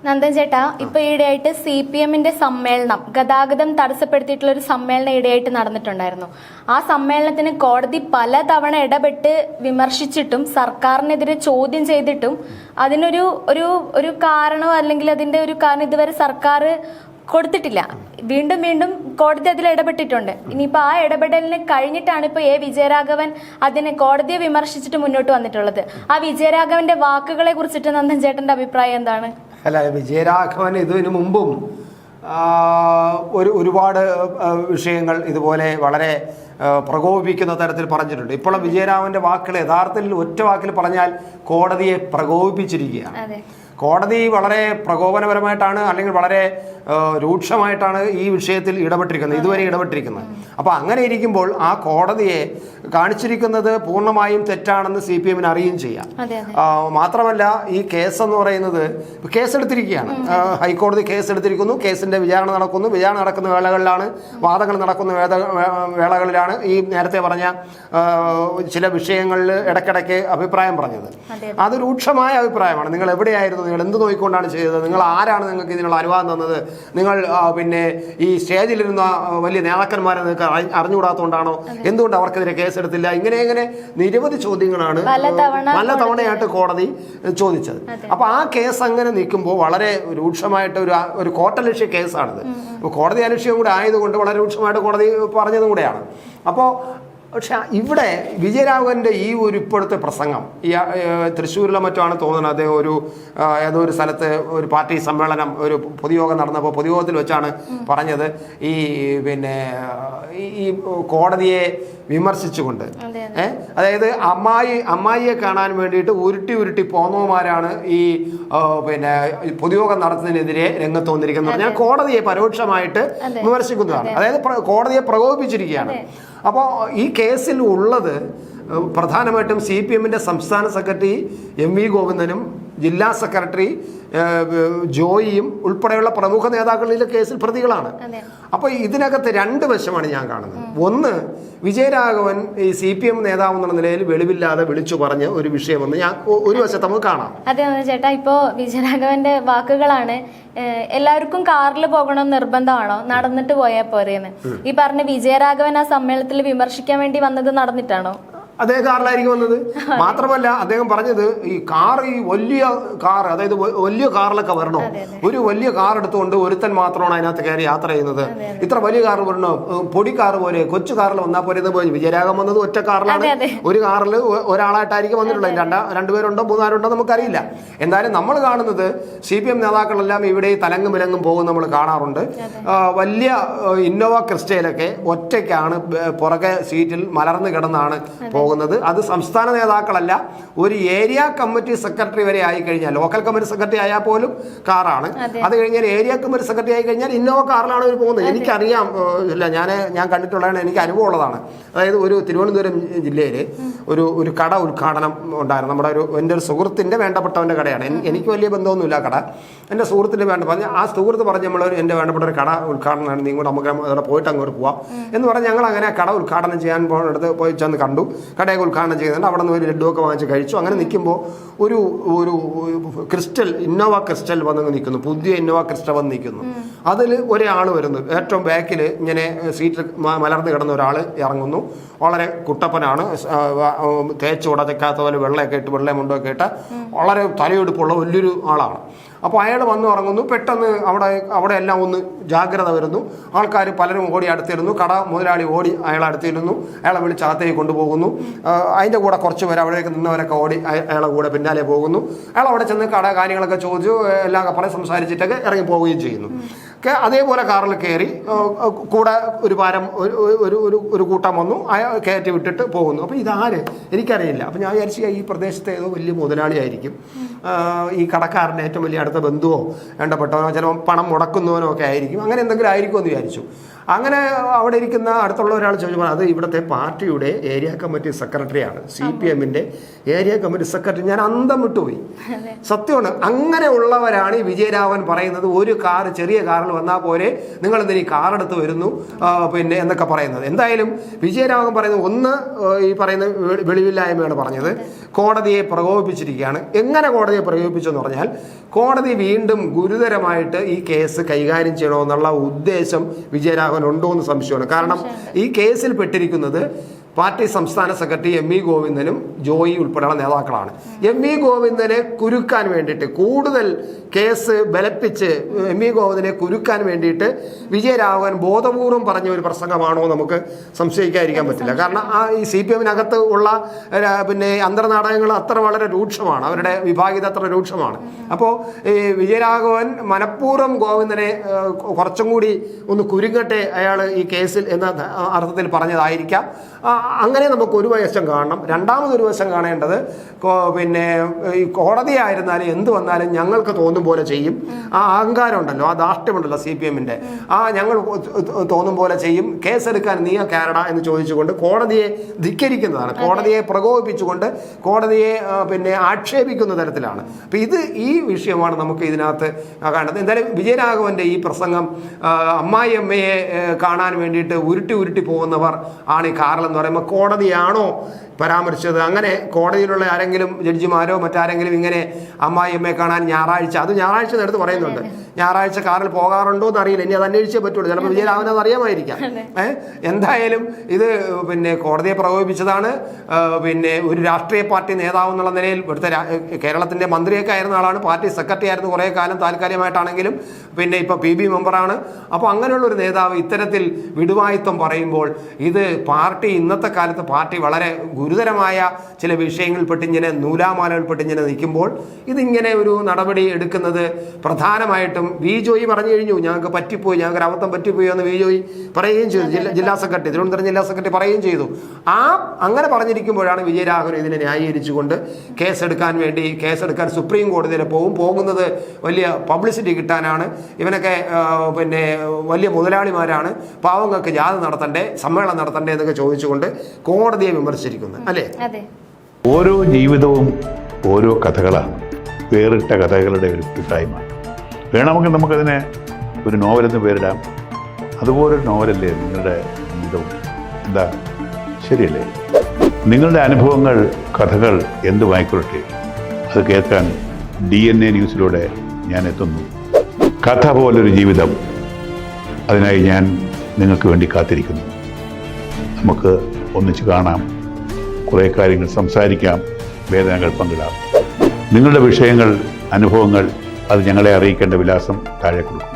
നന്ദൻ ചേട്ടാ, ഇപ്പൊ ഈയിടെയായിട്ട് CPM-ന്റെ സമ്മേളനം, ഗതാഗതം തടസ്സപ്പെടുത്തിയിട്ടുള്ള ഒരു സമ്മേളനം ഈയിടെയായിട്ട് നടന്നിട്ടുണ്ടായിരുന്നു. ആ സമ്മേളനത്തിന് കോടതി പലതവണ ഇടപെട്ട് വിമർശിച്ചിട്ടും സർക്കാരിനെതിരെ ചോദ്യം ചെയ്തിട്ടും അതിനൊരു ഒരു ഒരു കാരണമോ അല്ലെങ്കിൽ അതിന്റെ ഒരു കാരണം ഇതുവരെ സർക്കാർ കൊടുത്തിട്ടില്ല. വീണ്ടും വീണ്ടും കോടതി അതിൽ ഇടപെട്ടിട്ടുണ്ട്. ഇനിയിപ്പോൾ ആ ഇടപെടലിന് കഴിഞ്ഞിട്ടാണ് ഇപ്പോൾ വിജയരാഘവൻ അതിനെ കോടതിയെ വിമർശിച്ചിട്ട് മുന്നോട്ട് വന്നിട്ടുള്ളത്. ആ വിജയരാഘവന്റെ വാക്കുകളെ കുറിച്ചിട്ട് നന്ദൻ ചേട്ടന്റെ അഭിപ്രായം എന്താണ്? അല്ല, വിജയരാഘവൻ ഇതിനു മുമ്പും ഒരുപാട് വിഷയങ്ങൾ ഇതുപോലെ വളരെ പ്രകോപിപ്പിക്കുന്ന തരത്തിൽ പറഞ്ഞിട്ടുണ്ട്. ഇപ്പോൾ വിജയരാഘവന്റെ വാക്കുകൾ യഥാർത്ഥത്തിൽ ഒറ്റ വാക്കിൽ പറഞ്ഞാൽ കോടതിയെ പ്രകോപിപ്പിച്ചിരിക്കുകയാണ്. കോടതി വളരെ പ്രകോപനപരമായിട്ടാണ് അല്ലെങ്കിൽ വളരെ രൂക്ഷമായിട്ടാണ് ഈ വിഷയത്തിൽ ഇടപെട്ടിരിക്കുന്നത്, ഇതുവരെ ഇടപെട്ടിരിക്കുന്നത്. അപ്പോൾ അങ്ങനെ ഇരിക്കുമ്പോൾ ആ കോടതിയെ കാണിച്ചിരിക്കുന്നത് പൂർണ്ണമായും തെറ്റാണെന്ന് CPM-ന് അറിയുകയും ചെയ്യാം. മാത്രമല്ല, ഈ കേസെന്ന് പറയുന്നത് കേസെടുത്തിരിക്കുകയാണ്. ഹൈക്കോടതി കേസെടുത്തിരിക്കുന്നു. കേസിന്റെ വിചാരണ നടക്കുന്നു. വിചാരണ നടക്കുന്ന വേളകളിലാണ്, വാദങ്ങൾ നടക്കുന്ന വേളകളിലാണ് ഈ നേരത്തെ പറഞ്ഞ ചില വിഷയങ്ങളിൽ ഇടയ്ക്കിടയ്ക്ക് അഭിപ്രായം പറഞ്ഞത്. അത് രൂക്ഷമായ അഭിപ്രായമാണ്. നിങ്ങൾ എവിടെയായിരുന്നു? നിങ്ങൾ എന്ത് നോക്കിക്കൊണ്ടാണ് ചെയ്തത്? നിങ്ങൾ ആരാണ് നിങ്ങൾക്ക് ഇതിനുള്ള അനുവാദം തന്നത്? നിങ്ങൾ പിന്നെ ഈ സ്റ്റേജിലിരുന്ന വലിയ നേതാക്കന്മാരെ നിങ്ങൾക്ക് അറിഞ്ഞുകൂടാത്തതുകൊണ്ടാണോ? എന്തുകൊണ്ട് അവർക്കെതിരെ കേസെടുത്തില്ല? ഇങ്ങനെ നിരവധി ചോദ്യങ്ങളാണ് പല തവണയായിട്ട് കോടതി ചോദിച്ചത്. അപ്പൊ ആ കേസ് അങ്ങനെ നിൽക്കുമ്പോൾ വളരെ രൂക്ഷമായിട്ട് ഒരു കോർട്ടലക്ഷ്യ കേസാണിത്. കോടതി അലക്ഷ്യം കൂടെ ആയതുകൊണ്ട് വളരെ രൂക്ഷമായിട്ട് കോടതി പറഞ്ഞതും കൂടെയാണ്. അപ്പോൾ പക്ഷെ ഇവിടെ വിജയരാഘവന്റെ ഈ ഒരു ഇപ്പോഴത്തെ പ്രസംഗം, ഈ തൃശ്ശൂരിലോ മറ്റുമാണ് തോന്നുന്നത്, അദ്ദേഹം ഏതോ ഒരു സ്ഥലത്ത് ഒരു പാർട്ടി സമ്മേളനം, ഒരു പൊതുയോഗം നടന്നപ്പോൾ പൊതുയോഗത്തിൽ വെച്ചാണ് പറഞ്ഞത്, ഈ ഈ കോടതിയെ വിമർശിച്ചുകൊണ്ട് അതായത് അമ്മായിയെ കാണാൻ വേണ്ടിയിട്ട് ഉരുട്ടി പോന്നവന്മാരാണ് ഈ പൊതുയോഗം നടത്തുന്നതിനെതിരെ രംഗത്ത് വന്നിരിക്കുന്നത് പറഞ്ഞാൽ കോടതിയെ പരോക്ഷമായിട്ട് വിമർശിക്കുന്നതാണ്. അതായത് കോടതിയെ പ്രകോപിപ്പിച്ചിരിക്കുകയാണ്. അപ്പോൾ ഈ കേസിൽ ഉള്ളത് പ്രധാനമായിട്ടും CPM-ന്റെ സംസ്ഥാന സെക്രട്ടറി MV ഗോവിന്ദനും ജില്ലാ സെക്രട്ടറി ജോയിയും ഉൾപ്പെടെയുള്ള പ്രമുഖ നേതാക്കളിലെ കേസിൽ പ്രതികളാണ്. അപ്പോൾ ഇതിനകത്ത് രണ്ട് വശമാണ് ഞാൻ കാണുന്നത്. ഒന്ന്, വിജയരാഘവൻ ഈ CPM നേതാവ് എന്ന നിലയിൽ വെളിവില്ലാതെ വിളിച്ചു പറഞ്ഞ ഒരു വിഷയമെന്ന് ഞാൻ ഒരു വശത്ത് നമുക്ക് കാണാം. അതെ ചേട്ടാ, ഇപ്പോ വിജയരാഘവന്റെ വാക്കുകളാണ് എല്ലാവർക്കും കാറിൽ പോകണം നിർബന്ധമാണോ, നടന്നിട്ട് പോയാൽ പോരെന്ന്. ഈ പറഞ്ഞ വിജയരാഘവൻ ആ സമ്മേളനത്തിൽ വിമർശിക്കാൻ വേണ്ടി വന്നത് നടന്നിട്ടാണോ? അദ്ദേഹം കാറിലായിരിക്കും വന്നത്. മാത്രമല്ല, അദ്ദേഹം പറഞ്ഞത് ഈ വലിയ കാർ, അതായത് വലിയ കാറിലൊക്കെ വരണോ? ഒരു വലിയ കാർ എടുത്തുകൊണ്ട് ഒരുത്തൻ മാത്രമാണ് അതിനകത്ത് കയറി യാത്ര ചെയ്യുന്നത്. ഇത്ര വലിയ കാർ വരണോ? പൊടി കാർ പോലെ കൊച്ചു കാറിൽ വന്നാൽ പോലെ. വിജയരാഘവൻ വന്നത് ഒറ്റ കാറിലാണ്. ഒരു കാറിൽ ഒരാളായിട്ടായിരിക്കും വന്നിട്ടുള്ളത്. രണ്ടുപേരുണ്ടോ മൂന്നാരുണ്ടോ നമുക്കറിയില്ല. എന്തായാലും നമ്മൾ കാണുന്നത് CPM നേതാക്കളെല്ലാം ഇവിടെ തലങ്ങും വിലങ്ങും പോകും നമ്മൾ കാണാറുണ്ട്. വലിയ ഇന്നോവ ക്രിസ്റ്റയിലൊക്കെ ഒറ്റയ്ക്കാണ് പുറകെ സീറ്റിൽ മലർന്നു കിടന്നാണ് പോകുന്നത്. അത് സംസ്ഥാന നേതാക്കളല്ല, ഒരു ഏരിയ കമ്മിറ്റി സെക്രട്ടറി വരെ ആയി കഴിഞ്ഞാൽ, ലോക്കൽ കമ്മിറ്റി സെക്രട്ടറി ആയാൽ പോലും കാറാണ്. അത് കഴിഞ്ഞാൽ ഏരിയ കമ്മിറ്റി സെക്രട്ടറി ആയി കഴിഞ്ഞാൽ ഇന്നോവ കാറിലാണ് അവർ പോകുന്നത്. എനിക്കറിയാം, ഇല്ല ഞാൻ കണ്ടിട്ടുള്ളതാണ്, എനിക്ക് അനുഭവം ഉള്ളതാണ്. അതായത് ഒരു തിരുവനന്തപുരം ജില്ലയിൽ ഒരു കട ഉദ്ഘാടനം ഉണ്ടായിരുന്നു. നമ്മുടെ എൻ്റെ ഒരു സുഹൃത്തിൻ്റെ വേണ്ടപ്പെട്ടവൻ്റെ കടയാണ്. എനിക്ക് വലിയ ബന്ധമൊന്നുമില്ല കട. എൻ്റെ സുഹൃത്തിൻ്റെ പറഞ്ഞ് ആ സുഹൃത്ത് പറഞ്ഞ് എൻ്റെ വേണ്ടപ്പെട്ട ഒരു കട ഉദ്ഘാടനമാണ്, നീ കൂടെ നമുക്ക് അവിടെ പോയിട്ട് അങ്ങോട്ട് പോവാം എന്ന് പറഞ്ഞ് ഞങ്ങൾ അങ്ങനെ കട ഉദ്ഘാടനം ചെയ്യാൻ പോകുന്നിടത്ത് പോയി ചെന്ന് കണ്ടു. കടയൊക്കെ ഉദ്ഘാടനം ചെയ്യുന്നുണ്ട്. അവിടെ നിന്ന് ഒരു ലഡുവൊക്കെ വാങ്ങിച്ച് കഴിച്ചു. അങ്ങനെ നിൽക്കുമ്പോൾ ഒരു ക്രിസ്റ്റൽ, ഇന്നോവ ക്രിസ്റ്റൽ വന്ന് നിൽക്കുന്നു. പുതിയ ഇന്നോവ ക്രിസ്റ്റൽ വന്ന് നിൽക്കുന്നു. അതിൽ ഒരാൾ വരുന്നു. ഏറ്റവും ബാക്കിൽ ഇങ്ങനെ സീറ്റിൽ മലർന്ന് കിടന്ന ഒരാൾ ഇറങ്ങുന്നു. വളരെ കുട്ടപ്പനാണ്, തേച്ച് ഉടച്ചക്കാത്ത പോലെ വെള്ളയൊക്കെ ഇട്ട്, വെള്ളയും മുണ്ടൊക്കെ ഇട്ട് വളരെ തലയെടുപ്പുള്ള വലിയൊരു ആളാണ്. അപ്പോൾ അയാൾ വന്നു ഇറങ്ങുന്നു. പെട്ടെന്ന് അവിടെ എല്ലാം ഒന്ന് ജാഗ്രത വരുന്നു. ആൾക്കാർ പലരും ഓടി അടുത്തിരുന്നു. കട മുതലാളി ഓടി അയാളെ അടുത്തിരുന്നു. അയാളെ വിളിച്ചകത്തേക്ക് കൊണ്ടുപോകുന്നു. അതിൻ്റെ കൂടെ കുറച്ച് പേര് അവിടേക്ക് നിന്നവരൊക്കെ ഓടി അയാളെ കൂടെ പിന്നാലെ പോകുന്നു. അയാൾ അവിടെ ചെന്ന് കട കാര്യങ്ങളൊക്കെ ചോദിച്ചു, എല്ലാം പറഞ്ഞ് സംസാരിച്ചിട്ടൊക്കെ ഇറങ്ങി പോവുകയും ചെയ്യുന്നു. അതേപോലെ കാറിൽ കയറി കൂടെ ഒരു പാരം ഒരു കൂട്ടം വന്നു, കയറ്റി വിട്ടിട്ട് പോകുന്നു. അപ്പോൾ ഇതാര് എനിക്കറിയില്ല. അപ്പോൾ ഞാൻ വിചാരിച്ചു ഈ പ്രദേശത്തെ ഏതോ വലിയ മുതലാളിയായിരിക്കും, ഈ കടക്കാരൻ്റെ ഏറ്റവും വലിയ അടുത്ത ബന്ധുവോ വേണ്ടപ്പെട്ടവനോ ചിലപ്പോൾ പണം മുടക്കുന്നവനോ ഒക്കെ ആയിരിക്കും, അങ്ങനെ എന്തെങ്കിലും ആയിരിക്കുമോ എന്ന് വിചാരിച്ചു. അങ്ങനെ അവിടെ ഇരിക്കുന്ന അടുത്തുള്ള ഒരാൾ ചോദിച്ചപ്പോൾ അത് ഇവിടുത്തെ പാർട്ടിയുടെ ഏരിയ കമ്മിറ്റി സെക്രട്ടറിയാണ്, CPM-ന്റെ ഏരിയ കമ്മിറ്റി സെക്രട്ടറി. ഞാൻ അന്തം വിട്ടുപോയി. സത്യമാണ്, അങ്ങനെ ഉള്ളവരാണ് ഈ വിജയരാഘവൻ പറയുന്നത് ഒരു കാർ, ചെറിയ കാറിൽ വന്നാൽ പോലെ നിങ്ങൾ എന്തിനീ കാർ എടുത്ത് വരുന്നു പിന്നെ എന്നൊക്കെ പറയുന്നത്. എന്തായാലും വിജയരാഘവൻ പറയുന്നത് ഒന്ന്, ഈ പറയുന്ന വെളിവില്ലായ്മയാണ് പറഞ്ഞത്, കോടതിയെ പ്രകോപിപ്പിച്ചിരിക്കുകയാണ്. എങ്ങനെ കോടതിയെ പ്രകോപിപ്പിച്ചെന്ന് പറഞ്ഞാൽ കോടതി വീണ്ടും ഗുരുതരമായിട്ട് ഈ കേസ് കൈകാര്യം ചെയ്യണമെന്നുള്ള ഉദ്ദേശം വിജയരാഘവൻ ഉണ്ടോ എന്ന് സംശയമാണ്. കാരണം ഈ കേസിൽ പെട്ടിരിക്കുന്നത് പാർട്ടി സംസ്ഥാന സെക്രട്ടറി M.V. ഗോവിന്ദനും ജോയി ഉൾപ്പെടെയുള്ള നേതാക്കളാണ്. M.V. ഗോവിന്ദനെ കുരുക്കാൻ വേണ്ടിയിട്ട്, കൂടുതൽ കേസ് ബലപ്പിച്ച് M.V. ഗോവിന്ദനെ കുരുക്കാൻ വേണ്ടിയിട്ട് വിജയരാഘവൻ ബോധപൂർവം പറഞ്ഞ ഒരു പ്രസംഗമാണോ നമുക്ക് സംശയിക്കാതിരിക്കാൻ പറ്റില്ല. കാരണം ഈ CPM-നകത്ത് ഉള്ള പിന്നെ അന്തർനാടകങ്ങൾ അത്ര വളരെ രൂക്ഷമാണ്, അവരുടെ വിഭാഗീയത അത്ര രൂക്ഷമാണ്. അപ്പോൾ ഈ വിജയരാഘവൻ മനഃപൂർവ്വം ഗോവിന്ദനെ കുറച്ചും കൂടി ഒന്ന് കുരുങ്ങട്ടെ അയാൾ ഈ കേസിൽ എന്ന അർത്ഥത്തിൽ പറഞ്ഞതായിരിക്കാം. അങ്ങനെ നമുക്ക് ഒരു വശം കാണണം. രണ്ടാമതൊരു വശം കാണേണ്ടത് പിന്നെ ഈ കോടതിയായിരുന്നാലും എന്ത് വന്നാലും ഞങ്ങൾക്ക് തോന്നും പോലെ ചെയ്യും. ആ അഹങ്കാരം ഉണ്ടല്ലോ, ആ ധാർഷ്ട്യമുണ്ടല്ലോ CPM-ന്റെ, ഞങ്ങൾ തോന്നും പോലെ ചെയ്യും, കേസെടുക്കാൻ നീ കാരട എന്ന് ചോദിച്ചുകൊണ്ട് കോടതിയെ ധിക്കരിക്കുന്നതാണ്, കോടതിയെ പ്രകോപിപ്പിച്ചുകൊണ്ട് കോടതിയെ പിന്നെ ആക്ഷേപിക്കുന്ന തരത്തിലാണ്. അപ്പം ഈ വിഷയമാണ് നമുക്ക് ഇതിനകത്ത് കാണുന്നത്. എന്തായാലും വിജയരാഘവന്റെ ഈ പ്രസംഗം അമ്മായിയമ്മയെ കാണാൻ വേണ്ടിയിട്ട് ഉരുട്ടി പോകുന്നവർ ആണ് ഈ കാറിലെന്ന് പറയുമ്പോൾ കോടതിയാണോ പരാമർശിച്ചത്? അങ്ങനെ കോടതിയിലുള്ള ആരെങ്കിലും ജഡ്ജിമാരോ മറ്റാരെങ്കിലും ഇങ്ങനെ അമ്മായിയമ്മയെ കാണാൻ ഞായറാഴ്ച, അത് ഞായറാഴ്ച എടുത്ത് പറയുന്നുണ്ട്, ഞായറാഴ്ച കാറിൽ പോകാറുണ്ടോ എന്ന് അറിയില്ല, ഇനി അത് അന്വേഷിച്ചേ പറ്റുള്ളൂ. ചിലപ്പോൾ വിജയരാഘവൻ അത് അറിയാമായിരിക്കാം. എന്തായാലും ഇത് പിന്നെ കോടതിയെ പ്രകോപിപ്പിച്ചതാണ്. പിന്നെ ഒരു രാഷ്ട്രീയ പാർട്ടി നേതാവ് എന്നുള്ള നിലയിൽ ഇവിടുത്തെ കേരളത്തിൻ്റെ മന്ത്രിയൊക്കെ ആയിരുന്ന ആളാണ്, പാർട്ടി സെക്രട്ടറി ആയിരുന്നു കുറേ കാലം താൽക്കാലികമായിട്ടാണെങ്കിലും, പിന്നെ ഇപ്പോൾ PB മെമ്പറാണ്. അപ്പോൾ അങ്ങനെയുള്ള ഒരു നേതാവ് ഇത്തരത്തിൽ വിടുവായിത്വം പറയുമ്പോൾ ഇത് പാർട്ടി, ഇന്നത്തെ കാലത്ത് പാർട്ടി വളരെ ഗുരുതരമായ ചില വിഷയങ്ങളിൽപ്പെട്ട് ഇങ്ങനെ നൂലാമാലകൾപ്പെട്ട് ഇങ്ങനെ നിൽക്കുമ്പോൾ ഇതിങ്ങനെ ഒരു നടപടി എടുക്കുന്നത് പ്രധാനമായിട്ടും ജോയി പറഞ്ഞു കഴിഞ്ഞു, ഞങ്ങൾക്ക് പറ്റിപ്പോയി, ഞങ്ങൾക്ക് ഒരു അബദ്ധം പറ്റിപ്പോയി എന്ന് ജോയി പറയുകയും ചെയ്തു. ജില്ലാ സെക്രട്ടറി, തിരുവനന്തപുരം ജില്ലാ സെക്രട്ടറി പറയുകയും ചെയ്തു. അങ്ങനെ പറഞ്ഞിരിക്കുമ്പോഴാണ് വിജയരാഘവൻ ഇതിനെ ന്യായീകരിച്ചുകൊണ്ട് കേസെടുക്കാൻ സുപ്രീം കോടതിയിൽ പോകുന്നത് വലിയ പബ്ലിസിറ്റി കിട്ടാനാണ്, ഇവനൊക്കെ പിന്നെ വലിയ മുതലാളിമാരാണ്, പാവങ്ങൾക്ക് ജാഥ നടത്തണ്ടേ, സമ്മേളനം നടത്തണ്ടേ എന്നൊക്കെ ചോദിച്ചുകൊണ്ട് കോടതിയെ വിമർശിച്ചിരിക്കുന്നത് അല്ലേ? ഓരോ ജീവിതവും ഓരോ കഥകളാണ്, വേറിട്ട കഥകളുടെ ഒരു കൂട്ടായ്മ. വേണമെങ്കിൽ നമുക്കതിനെ ഒരു നോവലെന്ന് പേരിടാം. അതുപോലൊരു നോവലല്ലേ നിങ്ങളുടെ ജീവിതവും? എന്താ, ശരിയല്ലേ? നിങ്ങളുടെ അനുഭവങ്ങൾ, കഥകൾ എന്തുമായിക്കൊള്ളട്ടെ, അത് കേൾക്കാൻ DNA ന്യൂസിലൂടെ ഞാൻ എത്തുന്നു. കഥ പോലൊരു ജീവിതം, അതിനായി ഞാൻ നിങ്ങൾക്ക് വേണ്ടി കാത്തിരിക്കുന്നു. നമുക്ക് ഒന്നിച്ച് കാണാം, കുറേ കാര്യങ്ങൾ സംസാരിക്കാം, വേദനകൾ പങ്കിടാം. നിങ്ങളുടെ വിഷയങ്ങൾ, അനുഭവങ്ങൾ അത് ഞങ്ങളെ അറിയിക്കേണ്ട വിലാസം താഴെ കൊടുക്കും.